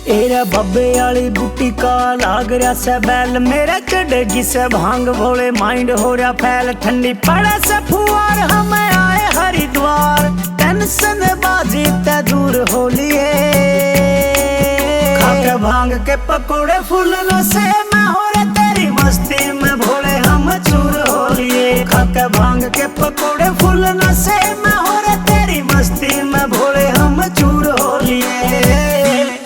Era बब्बे वाली बूटी का लाग रहा से बैल, मेरा चढ़ेगी से भांग भोले माइंड हो रहा फैल। ठंडी पड़े से फुआर हमें आए हरिद्वार, टेंशन बाजी ते दूर हो लिए। खाके भांग के पकोड़े फूलों से मैं हो रहा तेरी मस्ती में भोले हम चूर हो लिए। खाके भांग के पकोड़े फूलों से मैं हो रहा तेरी मस्ती में भोले हम चूर हो लिए।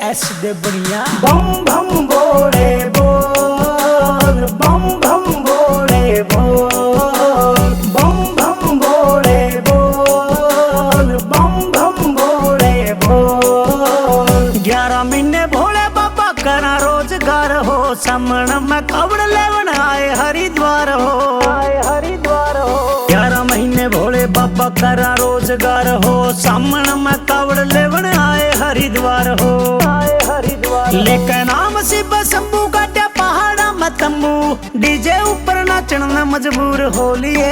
ऐसे दे बढ़िया बम बम बोले बोल, बम बम बोले बोल, बम बम बोले बोल, बम बम बोले बोल। 11 महीने भोले बाबा करा रोजगार हो, सामने में कवड़ लेवन आए हरिद्वार हो, आए हरिद्वार हो। 11 महीने भोले बाबा करा रोजगार हो, सामने में कवड़ लेवन आए हरिद्वार हो, आए हरिद्वार। लेकिन नाम शिव शंभू काटा पहाड़ा में तम्बू, डीजे ऊपर नाचन में मजबूर हो लिए।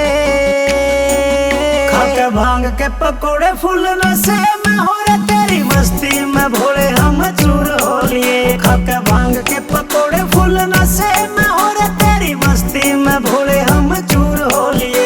खाके भांग के पकोड़े फूलों से मैं हो रहा तेरी मस्ती में भोले हम चूर हो लिए। खाके भांग के पकोड़े फूलों से मैं हो रहा तेरी मस्ती में भोले हम चूर हो लिए।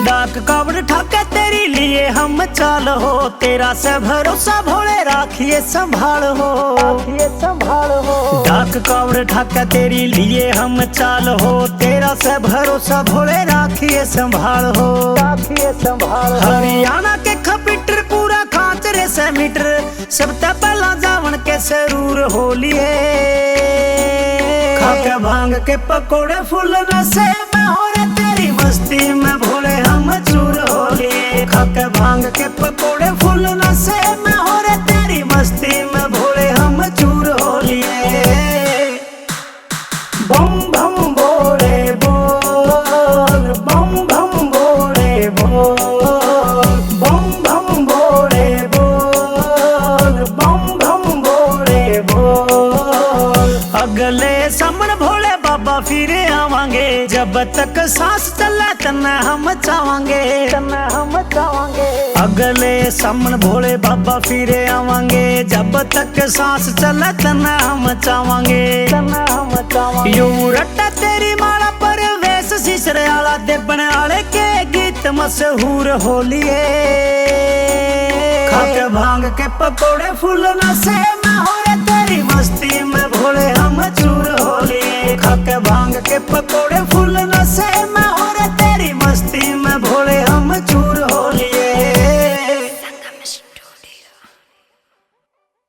डाक कावड़ ठाके तेरी लिए हम चाल हो, तेरा से भरोसा भोले राखिए संभाल हो, राखिए संभाल हो। डाक कावड़ ठाके तेरी लिए हम चाल हो, तेरा से भरोसा भोले राखिए संभाल हो, राखिए संभाल हो। हरियाणा के खपीटर पूरा खांचरे से मीटर, सबसे पहला जावन के सरूर हो लिए। खाके भांग के पकोड़े फूलों से मैं हो रहा तेरी मस्ती में भोले हम चूर हो लिए। खाके भांग के पकोड़े फूलों से मैं हो रहा तेरी मस्ती में भोले हम चूर हो लिए। बम बम बोले बोल, बम बम बोले बोल, बम बम बोले बोल, बम बम बोले बोल। अगले सामन भोले बाबा फिर आवांगे, जब तक सांस चले तन्ने हम चावांगे, तन्ने हम चावांगे। अगले सामन भोले बाबा फिर आवांगे, जब तक सांस चले तन्ने हम चावांगे, तन्ने हम चावांगे। यूं रट्टा तेरी माला पर वेश शीशरे आला, देबने आले के गीत मशहूर हो लिए। खाके भांग के पकोड़े फूलों से मैं हो रहा तेरी मस्ती